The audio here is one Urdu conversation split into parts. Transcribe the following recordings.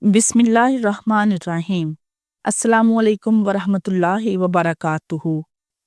بسم اللہ الرحمن الرحیم۔ السلام علیکم ورحمۃ اللہ وبرکاتہ۔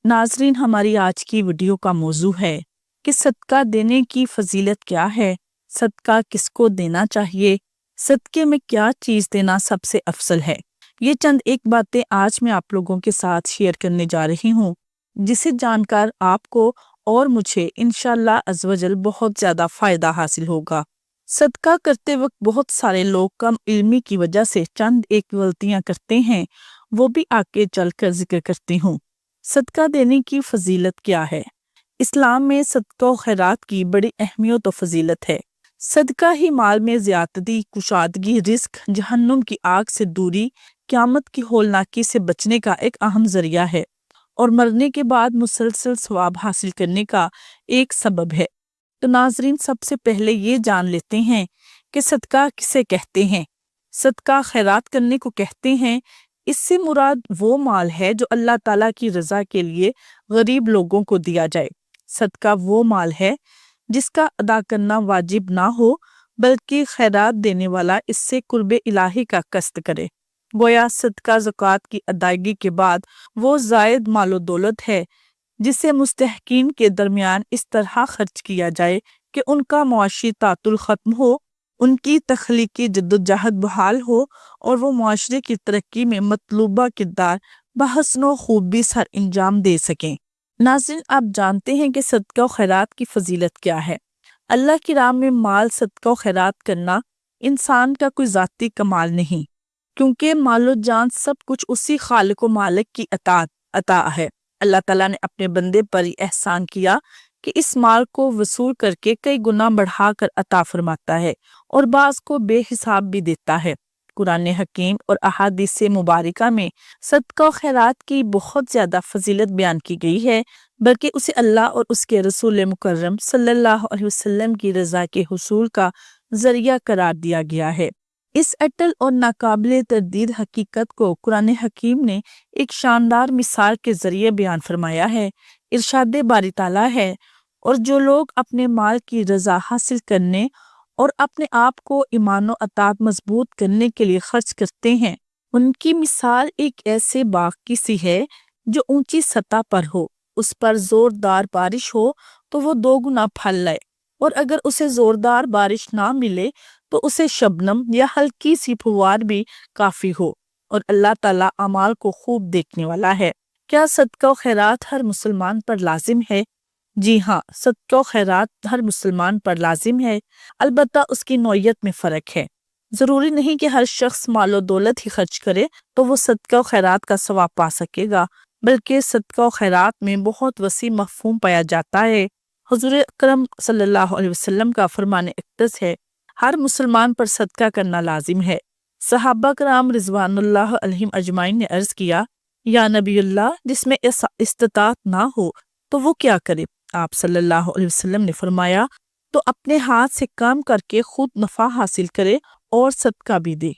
ناظرین، ہماری آج کی ویڈیو کا موضوع ہے کہ صدقہ دینے کی فضیلت کیا ہے، صدقہ کس کو دینا چاہیے، صدقے میں کیا چیز دینا سب سے افضل ہے۔ یہ چند ایک باتیں آج میں آپ لوگوں کے ساتھ شیئر کرنے جا رہی ہوں، جسے جان کر آپ کو اور مجھے انشاءاللہ عز و جل بہت زیادہ فائدہ حاصل ہوگا۔ صدقہ کرتے وقت بہت سارے لوگ کم علمی کی وجہ سے چند ایک غلطیاں کرتے ہیں، وہ بھی آگے چل کر ذکر کرتی ہوں۔ صدقہ دینے کی فضیلت کیا ہے؟ اسلام میں صدقہ و خیرات کی بڑی اہمیت و فضیلت ہے۔ صدقہ ہی مال میں زیادتی، کشادگی، رزق، جہنم کی آگ سے دوری، قیامت کی ہولناکی سے بچنے کا ایک اہم ذریعہ ہے، اور مرنے کے بعد مسلسل ثواب حاصل کرنے کا ایک سبب ہے۔ تو ناظرین، سب سے پہلے یہ جان لیتے ہیں کہ صدقہ کسے کہتے ہیں۔ صدقہ خیرات کرنے کو کہتے ہیں۔ اس سے مراد وہ مال ہے جو اللہ تعالیٰ کی رضا کے لیے غریب لوگوں کو دیا جائے۔ صدقہ وہ مال ہے جس کا ادا کرنا واجب نہ ہو، بلکہ خیرات دینے والا اس سے قرب الہی کا قصد کرے۔ گویا صدقہ زکوٰۃ کی ادائیگی کے بعد وہ زائد مال و دولت ہے جسے مستحقین کے درمیان اس طرح خرچ کیا جائے کہ ان کا معاشی تعطل ختم ہو، ان کی تخلیقی جدوجہد بحال ہو، اور وہ معاشرے کی ترقی میں مطلوبہ کردار بحسن و خوبی سر انجام دے سکیں۔ ناظرین، آپ جانتے ہیں کہ صدقہ و خیرات کی فضیلت کیا ہے۔ اللہ کی راہ میں مال صدقہ و خیرات کرنا انسان کا کوئی ذاتی کمال نہیں، کیونکہ مال و جان سب کچھ اسی خالق و مالک کی عطا ہے۔ اللہ تعالیٰ نے اپنے بندے پر یہ احسان کیا کہ اس مال کو وصول کر کے کئی گنا بڑھا کر عطا فرماتا ہے، اور بعض کو بے حساب بھی دیتا ہے۔ قرآن حکیم اور احادیث مبارکہ میں صدقہ و خیرات کی بہت زیادہ فضیلت بیان کی گئی ہے، بلکہ اسے اللہ اور اس کے رسول مکرم صلی اللہ علیہ وسلم کی رضا کے حصول کا ذریعہ قرار دیا گیا ہے۔ اس اٹل اور ناقابل تردید حقیقت کو قرآن حکیم نے ایک شاندار مثال کے ذریعے بیان فرمایا ہے۔ ارشاد باری تعالیٰ ہے، اور جو لوگ اپنے مال کی رضا حاصل کرنے اور اپنے آپ کو ایمان و اطاعت مضبوط کرنے کے لیے خرچ کرتے ہیں، ان کی مثال ایک ایسے باغ کی سی ہے جو اونچی سطح پر ہو، اس پر زوردار بارش ہو تو وہ 2 گنا پھل لائے، اور اگر اسے زوردار بارش نہ ملے تو اسے شبنم یا ہلکی سی پھوار بھی کافی ہو، اور اللہ تعالیٰ اعمال کو خوب دیکھنے والا ہے۔ کیا صدقہ و خیرات ہر مسلمان پر لازم ہے؟ جی ہاں، صدقہ و خیرات ہر مسلمان پر لازم ہے، البتہ اس کی نوعیت میں فرق ہے۔ ضروری نہیں کہ ہر شخص مال و دولت ہی خرچ کرے تو وہ صدقہ و خیرات کا ثواب پا سکے گا، بلکہ صدقہ و خیرات میں بہت وسیع مفہوم پایا جاتا ہے۔ حضور اکرم صلی اللہ علیہ وسلم کا فرمان اقدس ہے، ہر مسلمان پر صدقہ کرنا لازم ہے۔ صحابہ کرام رضوان اللہ علیہم اجمعین نے عرض کیا، یا نبی اللہ، جس میں استطاعت نہ ہو تو وہ کیا کرے؟ آپ صلی اللہ علیہ وسلم نے فرمایا، تو اپنے ہاتھ سے کام کر کے خود نفع حاصل کرے اور صدقہ بھی دے۔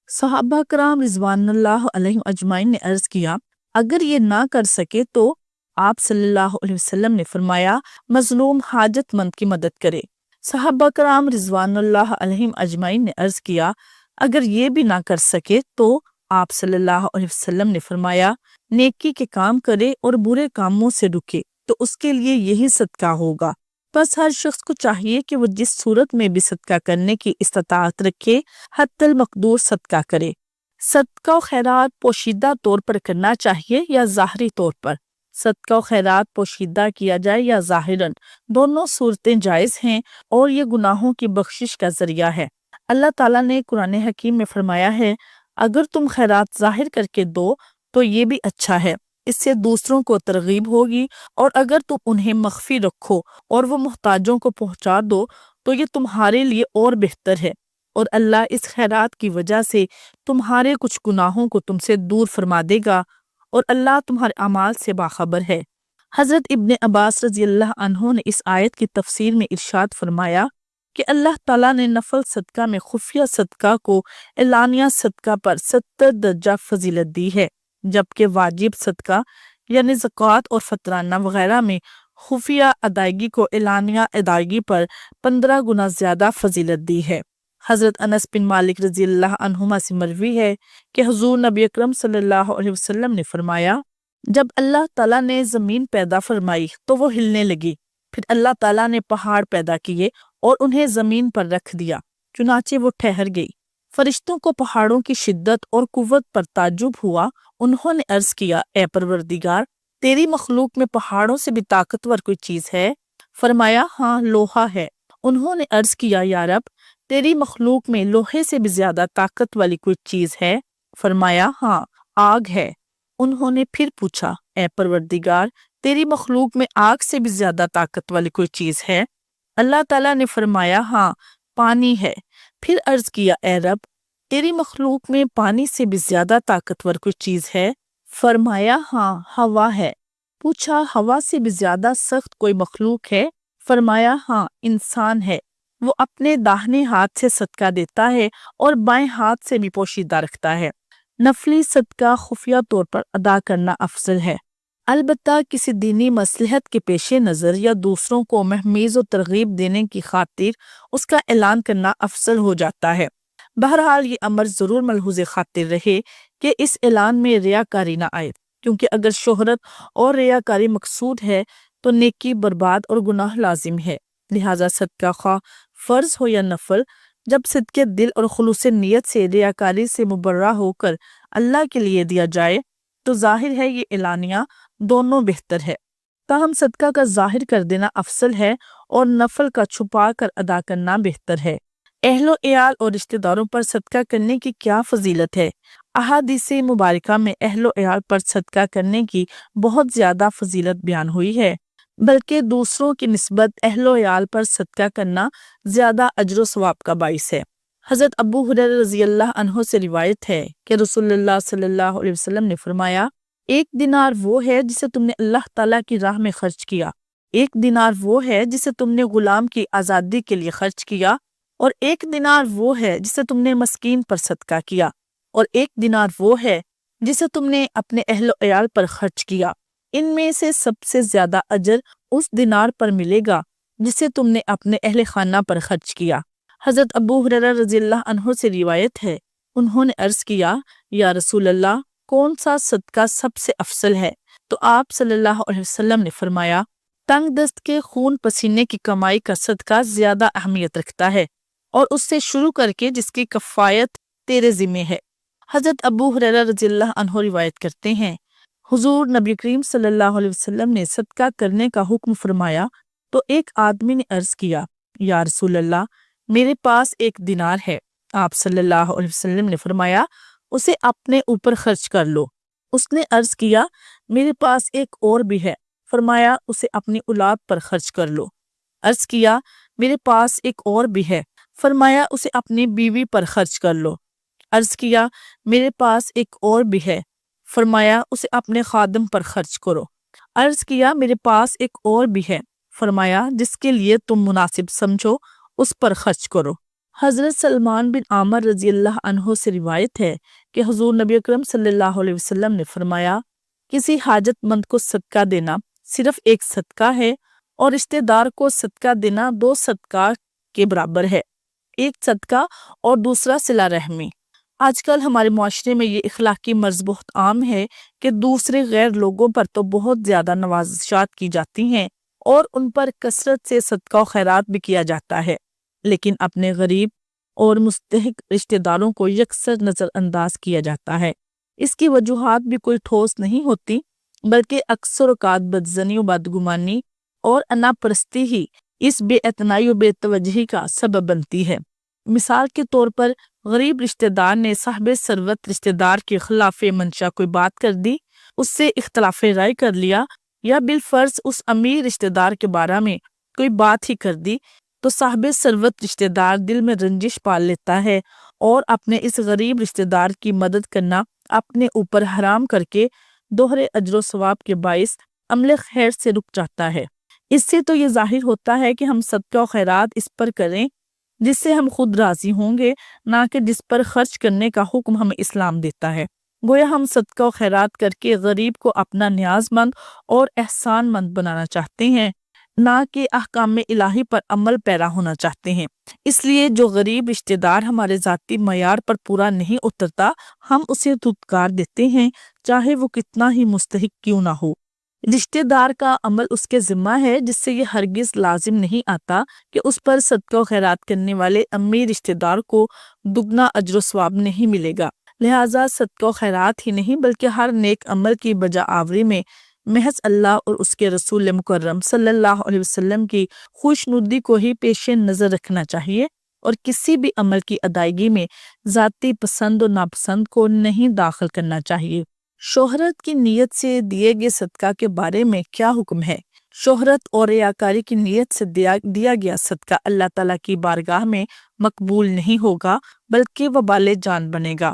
صحابہ کرام رضوان اللہ علیہم اجمعین نے عرض کیا، اگر یہ نہ کر سکے تو آپ صلی اللہ علیہ وسلم نے فرمایا، مظلوم حاجت مند کی مدد کرے۔ صحابہ کرام رضوان اللہ علیہم اجمعین نے عرض کیا، اگر یہ بھی نہ کر سکے تو آپ صلی اللہ علیہ وسلم نے فرمایا، نیکی کے کام کرے اور برے کاموں سے رکے تو اس کے لیے یہی صدقہ ہوگا۔ بس ہر شخص کو چاہیے کہ وہ جس صورت میں بھی صدقہ کرنے کی استطاعت رکھے، حتی المقدور صدقہ کرے۔ صدقہ و خیرات پوشیدہ طور پر کرنا چاہیے یا ظاہری طور پر؟ صدقہ و خیرات پوشیدہ کیا جائے یا ظاہراً، دونوں صورتیں جائز ہیں، اور یہ گناہوں کی بخشش کا ذریعہ ہے۔ اللہ تعالیٰ نے قرآن حکیم میں فرمایا ہے، اگر تم خیرات ظاہر کر کے دو تو یہ بھی اچھا ہے، اس سے دوسروں کو ترغیب ہوگی، اور اگر تم انہیں مخفی رکھو اور وہ محتاجوں کو پہنچا دو تو یہ تمہارے لیے اور بہتر ہے، اور اللہ اس خیرات کی وجہ سے تمہارے کچھ گناہوں کو تم سے دور فرما دے گا، اور اللہ تمہارے اعمال سے باخبر ہے۔ حضرت ابن عباس رضی اللہ عنہ نے اس آیت کی تفسیر میں ارشاد فرمایا کہ اللہ تعالیٰ نے نفل صدقہ میں خفیہ صدقہ کو اعلانیہ صدقہ پر 70 درجہ فضیلت دی ہے، جبکہ واجب صدقہ یعنی زکوٰۃ اور فطرانہ وغیرہ میں خفیہ ادائیگی کو اعلانیہ ادائیگی پر 15 گنا زیادہ فضیلت دی ہے۔ حضرت انس بن مالک رضی اللہ عنہما سے مروی ہے کہ حضور نبی اکرم صلی اللہ علیہ وسلم نے فرمایا، جب اللہ تعالیٰ نے زمین پیدا فرمائی تو وہ ہلنے لگی، پھر اللہ تعالیٰ نے پہاڑ پیدا کیے اور انہیں زمین پر رکھ دیا، چنانچہ وہ ٹھہر گئی۔ فرشتوں کو پہاڑوں کی شدت اور قوت پر تعجب ہوا، انہوں نے عرض کیا، اے پروردگار، تیری مخلوق میں پہاڑوں سے بھی طاقتور کوئی چیز ہے؟ فرمایا، ہاں، لوہا ہے۔ انہوں نے عرض کیا، یا رب، تیری مخلوق میں لوہے سے بھی زیادہ طاقت والی کوئی چیز ہے؟ فرمایا، ہاں، آگ ہے۔ انہوں نے پھر پوچھا، اے پروردگار، تیری مخلوق میں آگ سے بھی زیادہ طاقت والی کوئی چیز ہے؟ اللہ تعالیٰ نے فرمایا، ہاں، پانی ہے۔ پھر عرض کیا، اے رب، تیری مخلوق میں پانی سے بھی زیادہ طاقتور کوئی چیز ہے؟ فرمایا، ہاں، ہوا ہے۔ پوچھا، ہوا سے بھی زیادہ سخت کوئی مخلوق ہے؟ فرمایا، ہاں، انسان ہے۔ وہ اپنے داہنے ہاتھ سے صدقہ دیتا ہے اور بائیں ہاتھ سے بھی پوشیدہ رکھتا ہے۔ نفلی صدقہ خفیہ طور پر ادا کرنا افضل ہے، البتہ کسی دینی مصلحت کے پیش نظر یا دوسروں کو مہمیز و ترغیب دینے کی خاطر اس کا اعلان کرنا افضل ہو جاتا ہے۔ بہرحال یہ امر ضرور ملحوظ خاطر رہے کہ اس اعلان میں ریاکاری نہ آئے، کیونکہ اگر شہرت اور ریاکاری مقصود ہے تو نیکی برباد اور گناہ لازم ہے۔ لہٰذا صدقہ خواہ فرض ہو یا نفل، جب صدقے دل اور خلوص نیت سے ریاکاری سے مبرہ ہو کر اللہ کے لیے دیا جائے تو ظاہر ہے یہ اعلانیہ دونوں بہتر ہے۔ تاہم صدقہ کا ظاہر کر دینا افضل ہے اور نفل کا چھپا کر ادا کرنا بہتر ہے۔ اہل و عیال اور رشتہ داروں پر صدقہ کرنے کی کیا فضیلت ہے؟ احادیث مبارکہ میں اہل و عیال پر صدقہ کرنے کی بہت زیادہ فضیلت بیان ہوئی ہے، بلکہ دوسروں کی نسبت اہل و عیال پر صدقہ کرنا زیادہ اجر و ثواب کا باعث ہے۔ حضرت ابو ہریرہ رضی اللہ عنہ سے روایت ہے کہ رسول اللہ صلی اللہ علیہ وسلم نے فرمایا، ایک دینار وہ ہے جسے تم نے اللہ تعالیٰ کی راہ میں خرچ کیا، ایک دینار وہ ہے جسے تم نے غلام کی آزادی کے لیے خرچ کیا، اور ایک دینار وہ ہے جسے تم نے مسکین پر صدقہ کیا، اور ایک دینار وہ ہے جسے تم نے اپنے اہل و عیال پر خرچ کیا۔ ان میں سے سب سے زیادہ اجر اس دینار پر ملے گا جسے تم نے اپنے اہل خانہ پر خرچ کیا۔ حضرت ابو ہریرہ رضی اللہ عنہ سے روایت ہے، انہوں نے عرض کیا، یا رسول اللہ، کون سا صدقہ سب سے افضل ہے؟ تو آپ صلی اللہ علیہ وسلم نے فرمایا، تنگ دست کے خون پسینے کی کمائی کا صدقہ زیادہ اہمیت رکھتا ہے، اور اس سے شروع کر کے جس کی کفایت تیرے ذمہ ہے۔ حضرت ابو ہریرہ رضی اللہ عنہ روایت کرتے ہیں، حضور نبی کریم صلی اللہ علیہ وسلم نے صدقہ کرنے کا حکم فرمایا تو ایک آدمی نے عرض کیا، یا رسول اللہ، میرے پاس ایک دینار ہے۔ آپ صلی اللہ علیہ وسلم نے فرمایا، اسے اپنے اوپر خرچ کر لو۔ اس نے عرض کیا، میرے پاس ایک اور بھی ہے۔ فرمایا، اسے اپنی اولاد پر خرچ کر لو۔ عرض کیا، میرے پاس ایک اور بھی ہے۔ فرمایا، اسے اپنی بیوی پر خرچ کر لو۔ عرض کیا، میرے پاس ایک اور بھی ہے۔ فرمایا، اسے اپنے خادم پر خرچ کرو۔ عرض کیا، میرے پاس ایک اور بھی ہے۔ فرمایا، جس کے لیے تم مناسب سمجھو اس پر خرچ کرو۔ حضرت سلمان بن عامر رضی اللہ عنہ سے روایت ہے کہ حضور نبی اکرم صلی اللہ علیہ وسلم نے فرمایا، کسی حاجت مند کو صدقہ دینا صرف ایک صدقہ ہے، اور رشتہ دار کو صدقہ دینا 2 صدقہ کے برابر ہے، ایک صدقہ اور دوسرا صلہ رحمی۔ آج کل ہمارے معاشرے میں یہ اخلاقی مرض بہت عام ہے کہ دوسرے غیر لوگوں پر تو بہت زیادہ نوازشات کی جاتی ہیں اور ان پر کثرت سے صدقہ و خیرات بھی کیا جاتا ہے، لیکن اپنے غریب اور مستحق رشتہ داروں کو یکسر نظر انداز کیا جاتا ہے۔ اس کی وجوہات بھی کوئی ٹھوس نہیں ہوتی، بلکہ اکثر اوقات بدظنی و بدگمانی اور انا پرستی ہی اس بے اعتنائی و بے توجہی کا سبب بنتی ہے۔ مثال کے طور پر غریب رشتہ دار نے صاحب ثروت رشتہ دار کے خلاف منشا کوئی بات کر دی، اس سے اختلاف رائے کر لیا، یا بالفرض اس امیر رشتہ دار کے بارے میں کوئی بات ہی کر دی، تو صاحب ثروت رشتہ دار دل میں رنجش پال لیتا ہے اور اپنے اس غریب رشتہ دار کی مدد کرنا اپنے اوپر حرام کر کے دوہرے اجر و ثواب کے باعث عمل خیر سے رک جاتا ہے۔ اس سے تو یہ ظاہر ہوتا ہے کہ ہم صدقہ و خیرات اس پر کریں جس سے ہم خود راضی ہوں گے، نہ کہ جس پر خرچ کرنے کا حکم ہمیں اسلام دیتا ہے۔ گویا ہم صدقہ و خیرات کر کے غریب کو اپنا نیاز مند اور احسان مند بنانا چاہتے ہیں، نہ کہ احکام الہی پر عمل پیرا ہونا چاہتے ہیں۔ اس لیے جو غریب رشتہ دار ہمارے ذاتی معیار پر پورا نہیں اترتا، ہم اسے دھتکار دیتے ہیں، چاہے وہ کتنا ہی مستحق کیوں نہ ہو۔ رشتہ دار کا عمل اس کے ذمہ ہے، جس سے یہ ہرگز لازم نہیں آتا کہ اس پر صدقہ و خیرات کرنے والے امی رشتہ دار کو دگنا اجر و ثواب نہیں ملے گا۔ لہٰذا صدقہ و خیرات ہی نہیں بلکہ ہر نیک عمل کی بجا آوری میں محض اللہ اور اس کے رسول مکرم صلی اللہ علیہ وسلم کی خوشنودی کو ہی پیش نظر رکھنا چاہیے، اور کسی بھی عمل کی ادائیگی میں ذاتی پسند و ناپسند کو نہیں داخل کرنا چاہیے۔ شہرت کی نیت سے دیے گئے صدقہ کے بارے میں کیا حکم ہے؟ شہرت اور ریاکاری کی نیت سے دیا گیا صدقہ اللہ تعالیٰ کی بارگاہ میں مقبول نہیں ہوگا، بلکہ وبال جان بنے گا۔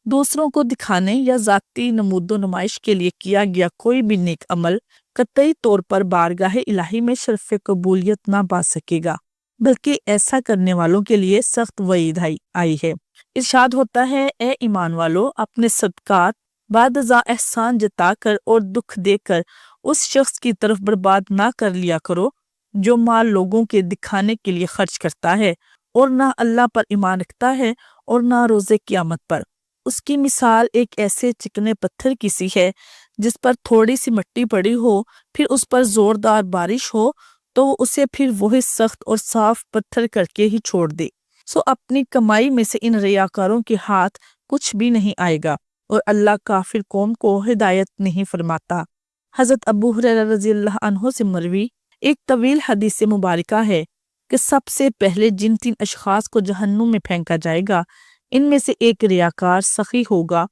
دوسروں کو دکھانے یا ذاتی نمود و نمائش کے لیے کیا گیا کوئی بھی نیک عمل قطعی طور پر بارگاہ الہی میں شرف قبولیت نہ پا سکے گا، بلکہ ایسا کرنے والوں کے لیے سخت وعید آئی ہے۔ ارشاد ہوتا ہے، اے ایمان والو، اپنے صدقات بعد ازاں احسان جتا کر اور دکھ دے کر اس شخص کی طرف برباد نہ کر لیا کرو جو مال لوگوں کے دکھانے کے لیے خرچ کرتا ہے اور نہ اللہ پر ایمان رکھتا ہے اور نہ روز قیامت پر۔ اس کی مثال ایک ایسے چکنے پتھر کی سی ہے جس پر تھوڑی سی مٹی پڑی ہو، پھر اس پر زوردار بارش ہو تو وہ اسے پھر وہی سخت اور صاف پتھر کر کے ہی چھوڑ دے۔ سو اپنی کمائی میں سے ان ریاکاروں کے ہاتھ کچھ بھی نہیں آئے گا، اور اللہ کافر قوم کو ہدایت نہیں فرماتا۔ حضرت ابو ہریرہ رضی اللہ عنہ سے مروی ایک طویل حدیث مبارکہ ہے کہ سب سے پہلے جن 3 اشخاص کو جہنم میں پھینکا جائے گا، ان میں سے ایک ریاکار سخی ہوگا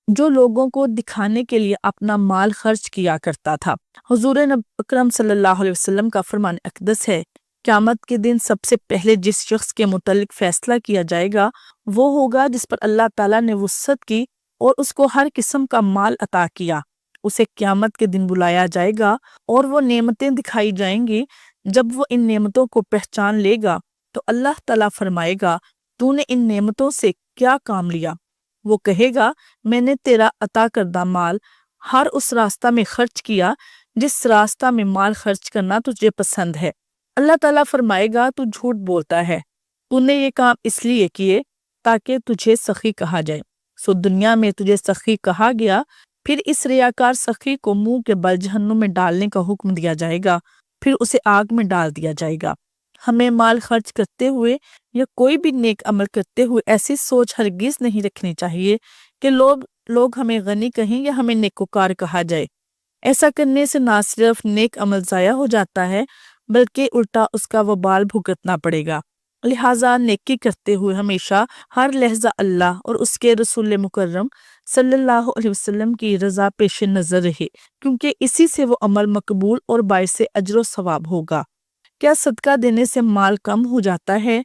جو لوگوں کو دکھانے کے لیے اپنا مال خرچ کیا کرتا تھا۔ حضور اکرم صلی اللہ علیہ وسلم کا فرمان اقدس ہے، قیامت کے دن سب سے پہلے جس شخص کے متعلق فیصلہ کیا جائے گا وہ ہوگا جس پر اللہ تعالیٰ نے وسعت کی اور اس کو ہر قسم کا مال عطا کیا۔ اسے قیامت کے دن بلایا جائے گا اور وہ نعمتیں دکھائی جائیں گی۔ جب وہ ان نعمتوں کو پہچان لے گا تو اللہ تعالیٰ فرمائے گا، تو نے ان نعمتوں سے کیا کام لیا؟ وہ کہے گا، میں نے تیرا عطا کردہ مال ہر اس راستہ میں خرچ کیا جس راستہ میں مال خرچ کرنا تجھے پسند ہے۔ اللہ تعالیٰ فرمائے گا، تو جھوٹ بولتا ہے، تو نے یہ کام اس لیے کیے تاکہ تجھے سخی کہا جائے۔ سو دنیا میں تجھے سخی کہا گیا، پھر اس ریاکار سخی کو منہ کے بل جہنم میں ڈالنے کا حکم دیا جائے گا، پھر اسے آگ میں ڈال دیا جائے گا۔ ہمیں مال خرچ کرتے ہوئے یا کوئی بھی نیک عمل کرتے ہوئے ایسی سوچ ہرگز نہیں رکھنی چاہیے کہ لوگ ہمیں غنی کہیں یا ہمیں نیکوکار کہا جائے۔ ایسا کرنے سے نہ صرف نیک عمل ضائع ہو جاتا ہے بلکہ الٹا اس کا وبال بھگتنا پڑے گا۔ لہٰذا نیکی کرتے ہوئے ہمیشہ ہر لحظہ اللہ اور اس کے رسول مکرم صلی اللہ علیہ وسلم کی رضا پیش نظر رہے، کیونکہ اسی سے وہ عمل مقبول اور باعث اجر و ثواب ہوگا۔ کیا صدقہ دینے سے مال کم ہو جاتا ہے؟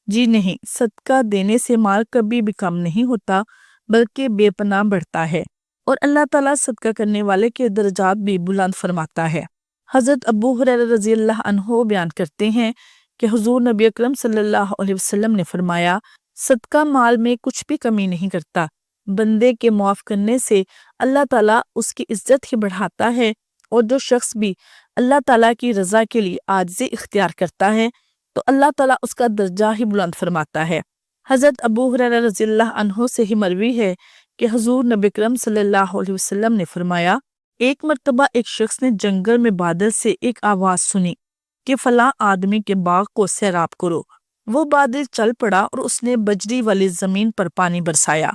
جی نہیں، صدقہ دینے سے مال کبھی بھی کم نہیں ہوتا بلکہ بے پناہ بڑھتا ہے، اور اللہ تعالیٰ صدقہ کرنے والے کے درجات بھی بلند فرماتا ہے۔ حضرت ابو ہریرہ رضی اللہ عنہ بیان کرتے ہیں کہ حضور نبی اکرم صلی اللہ علیہ وسلم نے فرمایا، صدقہ مال میں کچھ بھی کمی نہیں کرتا۔ بندے کے معاف کرنے سے اللہ تعالیٰ اس کی عزت ہی بڑھاتا ہے، اور جو شخص بھی اللہ تعالیٰ کی رضا کے لیے عاجزی اختیار کرتا ہے تو اللہ تعالیٰ اس کا درجہ ہی بلند فرماتا ہے۔ حضرت ابو ہریرہ رضی اللہ عنہ سے ہی مروی ہے کہ حضور نبی اکرم صلی اللہ علیہ وسلم نے فرمایا، ایک مرتبہ ایک شخص نے جنگل میں بادل سے ایک آواز سنی کہ فلاں آدمی کے باغ کو سیراب کرو۔ وہ بادل چل پڑا اور اس نے بجری والی زمین پر پانی برسایا۔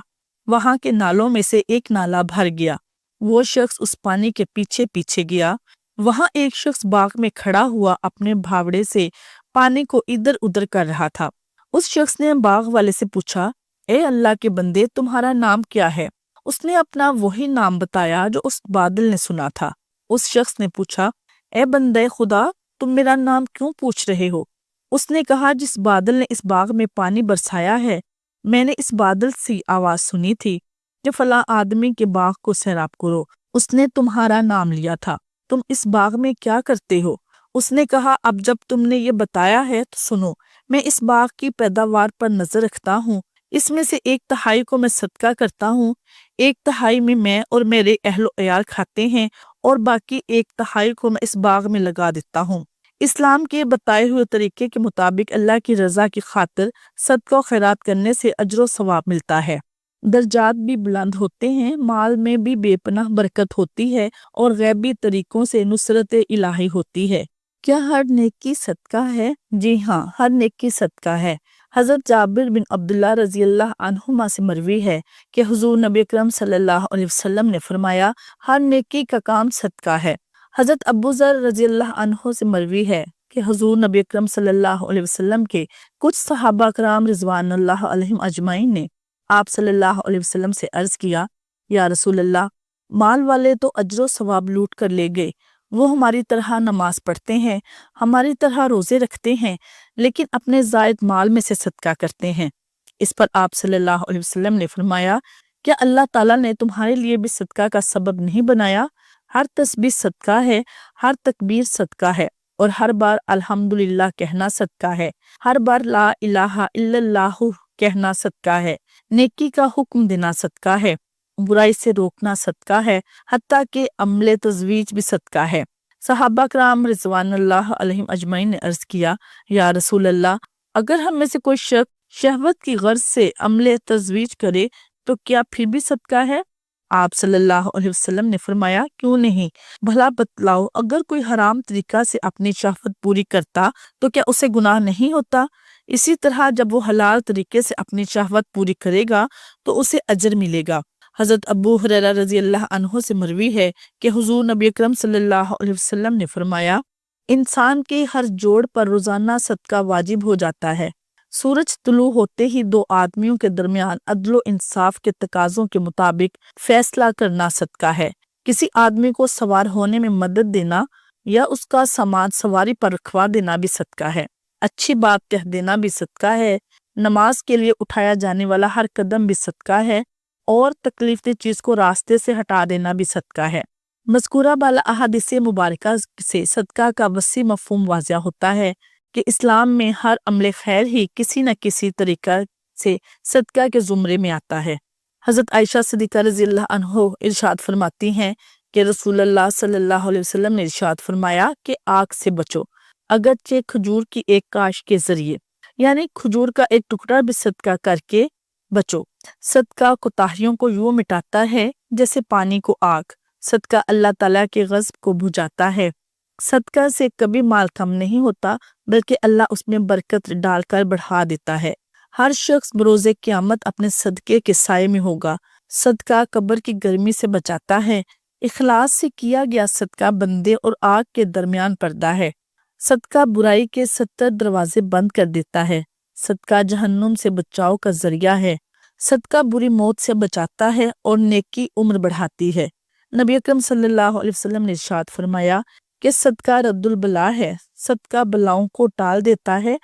وہاں کے نالوں میں سے ایک نالا بھر گیا۔ وہ شخص اس پانی کے پیچھے پیچھے گیا۔ وہاں ایک شخص باغ میں کھڑا ہوا اپنے بھاوڑے سے پانی کو ادھر ادھر کر رہا تھا۔ اس شخص نے باغ والے سے پوچھا، اے اللہ کے بندے، تمہارا نام کیا ہے؟ اس نے اپنا وہی نام بتایا جو اس بادل نے سنا تھا۔ اس شخص نے پوچھا، اے بندے خدا، تم میرا نام کیوں پوچھ رہے ہو؟ اس نے کہا، جس بادل نے اس باغ میں پانی برسایا ہے، میں نے اس بادل سے آواز سنی تھی کہ فلاں آدمی کے باغ کو سیراب کرو۔ اس نے تمہارا نام لیا تھا، تم اس باغ میں کیا کرتے ہو؟ اس نے کہا، اب جب تم نے یہ بتایا ہے تو سنو، میں اس باغ کی پیداوار پر نظر رکھتا ہوں، اس میں سے 1/3 کو میں صدقہ کرتا ہوں، 1/3 میں اور میرے اہل و عیال کھاتے ہیں، اور باقی 1/3 کو میں اس باغ میں لگا دیتا ہوں۔ اسلام کے بتائے ہوئے طریقے کے مطابق اللہ کی رضا کی خاطر صدقہ و خیرات کرنے سے اجر و ثواب ملتا ہے، درجات بھی بلند ہوتے ہیں، مال میں بھی بے پناہ برکت ہوتی ہے اور غیبی طریقوں سے نصرت الہی ہوتی ہے۔ کیا ہر نیکی صدقہ ہے؟ جی ہاں، ہر نیکی صدقہ ہے۔ حضرت جابر بن عبداللہ رضی اللہ عنہما سے مروی ہے کہ حضور نبی اکرم صلی اللہ علیہ وسلم نے فرمایا، ہر نیکی کا کام صدقہ ہے۔ حضرت ابو ذر رضی اللہ عنہ سے مروی ہے کہ حضور نبی اکرم صلی اللہ علیہ وسلم کے کچھ صحابہ کرام رضوان اللہ علیہم اجمعین نے آپ صلی اللہ علیہ وسلم سے عرض کیا، یا رسول اللہ، مال والے تو اجر و ثواب لوٹ کر لے گئے، وہ ہماری طرح نماز پڑھتے ہیں، ہماری طرح روزے رکھتے ہیں، لیکن اپنے زائد مال میں سے صدقہ کرتے ہیں۔ اس پر آپ صلی اللہ علیہ وسلم نے فرمایا، کیا اللہ تعالیٰ نے تمہارے لیے بھی صدقہ کا سبب نہیں بنایا؟ ہر تسبیح صدقہ ہے، ہر تکبیر صدقہ ہے، اور ہر بار الحمدللہ کہنا صدقہ ہے، ہر بار لا الہ الا اللہ کہنا صدقہ ہے، نیکی کا حکم دینا صدقہ ہے، برائی سے روکنا صدقہ ہے، حتیٰ کہ عمل تزویج بھی صدقہ ہے۔ صحابہ کرام رضوان اللہ علیہم اجمعین نے عرض کیا، یا رسول اللہ، اگر ہم میں سے کوئی شخص شہوت کی غرض سے عمل تزویج کرے تو کیا پھر بھی صدقہ ہے؟ آپ صلی اللہ علیہ وسلم نے فرمایا، کیوں نہیں، بھلا بتلاؤ، اگر کوئی حرام طریقہ سے اپنی شہوت پوری کرتا تو کیا اسے گناہ نہیں ہوتا؟ اسی طرح جب وہ حلال طریقے سے اپنی شہوت پوری کرے گا تو اسے اجر ملے گا۔ حضرت ابو ہریرہ رضی اللہ عنہ سے مروی ہے کہ حضور نبی اکرم صلی اللہ علیہ وسلم نے فرمایا، انسان کے ہر جوڑ پر روزانہ صدقہ واجب ہو جاتا ہے۔ سورج طلوع ہوتے ہی دو آدمیوں کے درمیان عدل و انصاف کے تقاضوں کے مطابق فیصلہ کرنا صدقہ ہے۔ کسی آدمی کو سوار ہونے میں مدد دینا یا اس کا سامان سواری پر رکھوا دینا بھی صدقہ ہے۔ اچھی بات کہہ دینا بھی صدقہ ہے۔ نماز کے لیے اٹھایا جانے والا ہر قدم بھی صدقہ ہے، اور تکلیف دہ چیز کو راستے سے ہٹا دینا بھی صدقہ ہے۔ مذکورہ بالا احادیث مبارکہ سے صدقہ کا وسیع مفہوم واضح ہوتا ہے کہ اسلام میں ہر عمل خیر ہی کسی نہ کسی طریقہ سے صدقہ کے زمرے میں آتا ہے۔ حضرت عائشہ صدیقہ رضی اللہ عنہ ارشاد فرماتی ہیں کہ رسول اللہ صلی اللہ علیہ وسلم نے ارشاد فرمایا کہ آگ سے بچو، اگرچہ کھجور کی ایک کاش کے ذریعے، یعنی کھجور کا ایک ٹکڑا بھی صدقہ کر کے بچو۔ صدقہ کوتاہیوں کو یوں مٹاتا ہے جیسے پانی کو آگ، صدقہ اللہ تعالیٰ کے غضب کو بجھاتا ہے۔ صدقہ سے کبھی مال کم نہیں ہوتا، بلکہ اللہ اس میں برکت ڈال کر بڑھا دیتا ہے۔ ہر شخص بروز قیامت اپنے صدقے کے سائے میں ہوگا۔ صدقہ قبر کی گرمی سے بچاتا ہے۔ اخلاص سے کیا گیا صدقہ بندے اور آگ کے درمیان پردہ ہے۔ صدقہ برائی کے 70 دروازے بند کر دیتا ہے۔ صدقہ جہنم سے بچاؤ کا ذریعہ ہے۔ صدقہ بری موت سے بچاتا ہے اور نیکی عمر بڑھاتی ہے۔ نبی اکرم صلی اللہ علیہ وسلم نے ارشاد فرمایا کہ صدقہ رد البلا ہے، صدقہ بلاؤں کو ٹال دیتا ہے۔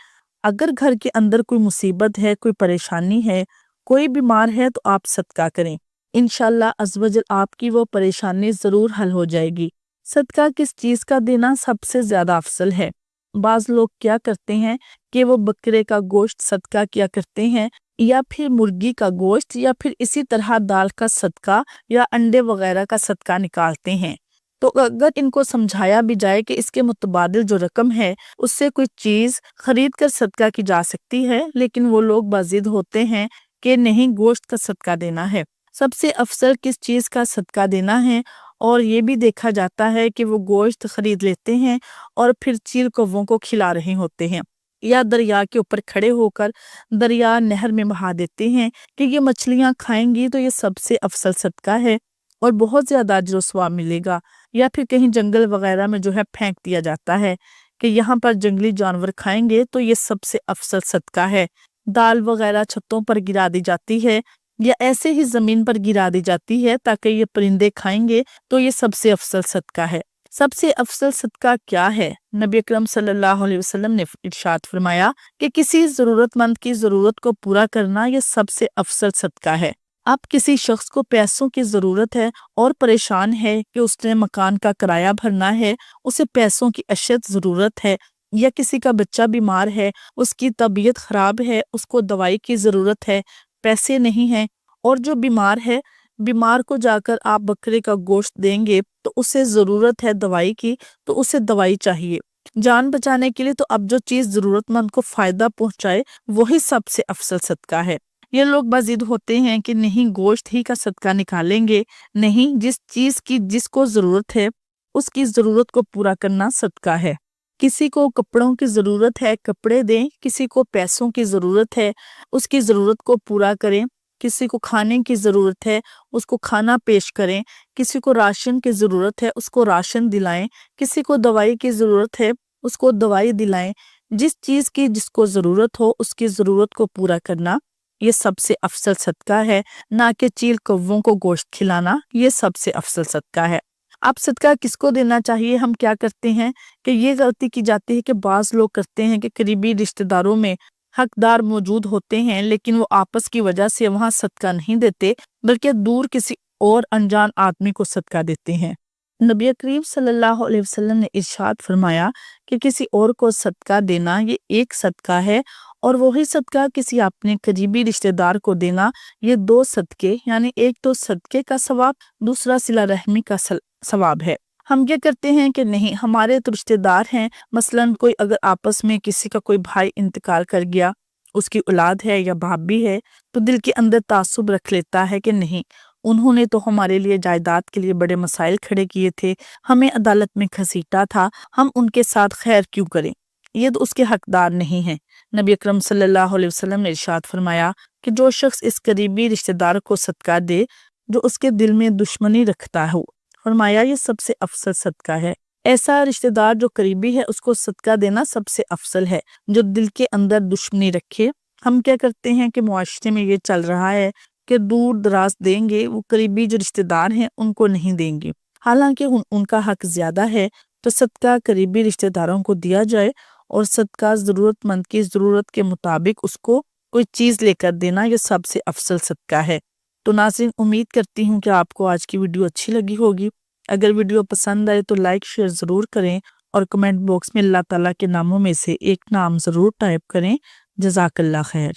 اگر گھر کے اندر کوئی مصیبت ہے، کوئی پریشانی ہے، کوئی بیمار ہے تو آپ صدقہ کریں، انشاءاللہ عز و جل آپ کی وہ پریشانی ضرور حل ہو جائے گی۔ صدقہ کس چیز کا دینا سب سے زیادہ افضل ہے؟ بعض لوگ کیا کرتے ہیں کہ وہ بکرے کا گوشت صدقہ کیا کرتے ہیں، یا پھر مرغی کا گوشت، یا پھر اسی طرح دال کا صدقہ یا انڈے وغیرہ کا صدقہ نکالتے ہیں۔ تو اگر ان کو سمجھایا بھی جائے کہ اس کے متبادل جو رقم ہے اس سے کوئی چیز خرید کر صدقہ کی جا سکتی ہے، لیکن وہ لوگ باضد ہوتے ہیں کہ نہیں، گوشت کا صدقہ دینا ہے۔ سب سے افضل کس چیز کا صدقہ دینا ہے، اور یہ بھی دیکھا جاتا ہے کہ وہ گوشت خرید لیتے ہیں اور پھر چیل کووں کو کھلا رہے ہوتے ہیں، یا دریا کے اوپر کھڑے ہو کر دریا نہر میں بہا دیتے ہیں کہ یہ مچھلیاں کھائیں گی تو یہ سب سے افضل صدقہ ہے اور بہت زیادہ اجر و ثواب ملے گا، یا پھر کہیں جنگل وغیرہ میں جو ہے پھینک دیا جاتا ہے کہ یہاں پر جنگلی جانور کھائیں گے تو یہ سب سے افضل صدقہ ہے۔ دال وغیرہ چھتوں پر گرا دی جاتی ہے یا ایسے ہی زمین پر گرا دی جاتی ہے تاکہ یہ پرندے کھائیں گے تو یہ سب سے افضل صدقہ ہے۔ سب سے افضل صدقہ کیا ہے؟ نبی اکرم صلی اللہ علیہ وسلم نے ارشاد فرمایا کہ کسی ضرورت مند کی ضرورت کو پورا کرنا یہ سب سے افضل صدقہ ہے۔ اب کسی شخص کو پیسوں کی ضرورت ہے اور پریشان ہے کہ اس نے مکان کا کرایہ بھرنا ہے، اسے پیسوں کی اشد ضرورت ہے، یا کسی کا بچہ بیمار ہے، اس کی طبیعت خراب ہے، اس کو دوائی کی ضرورت ہے، پیسے نہیں ہیں، اور جو بیمار ہے، بیمار کو جا کر آپ بکرے کا گوشت دیں گے تو اسے ضرورت ہے دوائی کی، تو اسے دوائی چاہیے، جان بچانے کے لیے تو اب جو چیز ضرورت مند کو فائدہ پہنچائے وہی سب سے افضل صدقہ ہے۔ یہ لوگ بضد ہوتے ہیں کہ نہیں گوشت ہی کا صدقہ نکالیں گے، نہیں، جس چیز کی جس کو ضرورت ہے اس کی ضرورت کو پورا کرنا صدقہ ہے۔ کسی کو کپڑوں کی ضرورت ہے کپڑے دیں، کسی کو پیسوں کی ضرورت ہے اس کی ضرورت کو پورا کریں، کسی کو کھانے کی ضرورت ہے اس کو کھانا پیش کریں، کسی کو راشن کی ضرورت ہے اس کو راشن دلائیں، کسی کو دوائی کی ضرورت ہے اس کو دوائی دلائیں۔ جس چیز کی جس کو ضرورت ہو اس کی ضرورت کو پورا کرنا یہ سب سے افضل صدقہ ہے، نہ کہ چیل کووں کو گوشت کھلانا یہ سب سے افضل صدقہ ہے۔ اب صدقہ کس کو دینا چاہیے؟ ہم کیا کرتے ہیں کہ یہ غلطی کی جاتی ہے کہ بعض لوگ کرتے ہیں کہ قریبی رشتہ داروں میں حقدار موجود ہوتے ہیں لیکن وہ آپس کی وجہ سے وہاں صدقہ نہیں دیتے بلکہ دور کسی اور انجان آدمی کو صدقہ دیتے ہیں۔ نبی کریم صلی اللہ علیہ وسلم نے ارشاد فرمایا کہ کسی اور کو صدقہ دینا یہ ایک صدقہ ہے، اور وہی صدقہ کسی اپنے قریبی رشتہ دار کو دینا یہ دو صدقے، یعنی ایک تو صدقے کا ثواب، دوسرا صلہ رحمی کا ثواب ہے۔ ہم یہ کرتے ہیں کہ نہیں، ہمارے تو رشتہ دار ہیں، مثلاً کوئی اگر آپس میں کسی کا کوئی بھائی انتقال کر گیا، اس کی اولاد ہے یا باپ بھی ہے، تو دل کے اندر تعصب رکھ لیتا ہے کہ نہیں، انہوں نے تو ہمارے لیے جائیداد کے لیے بڑے مسائل کھڑے کیے تھے، ہمیں عدالت میں گھسیٹا تھا، ہم ان کے ساتھ خیر کیوں کریں، یہ تو اس کے حقدار نہیں ہیں۔ نبی اکرم صلی اللہ علیہ وسلم نے ارشاد فرمایا کہ جو شخص اس قریبی رشتہ دار کو صدقہ دے جو اس کے دل میں دشمنی رکھتا ہو، فرمایا یہ سب سے افضل صدقہ ہے۔ ایسا رشتہ دار جو قریبی ہے اس کو صدقہ دینا سب سے افضل ہے جو دل کے اندر دشمنی رکھے۔ ہم کیا کرتے ہیں کہ معاشرے میں یہ چل رہا ہے کہ دور دراز دیں گے، وہ قریبی جو رشتہ دار ہیں ان کو نہیں دیں گے، حالانکہ ان کا حق زیادہ ہے۔ تو صدقہ قریبی رشتہ داروں کو دیا جائے، اور صدقہ ضرورت مند کی ضرورت کے مطابق اس کو کوئی چیز لے کر دینا یہ سب سے افضل صدقہ ہے۔ تو ناظرین، امید کرتی ہوں کہ آپ کو آج کی ویڈیو اچھی لگی ہوگی۔ اگر ویڈیو پسند آئے تو لائک شیئر ضرور کریں، اور کمنٹ باکس میں اللہ تعالیٰ کے ناموں میں سے ایک نام ضرور ٹائپ کریں۔ جزاک اللہ خیر۔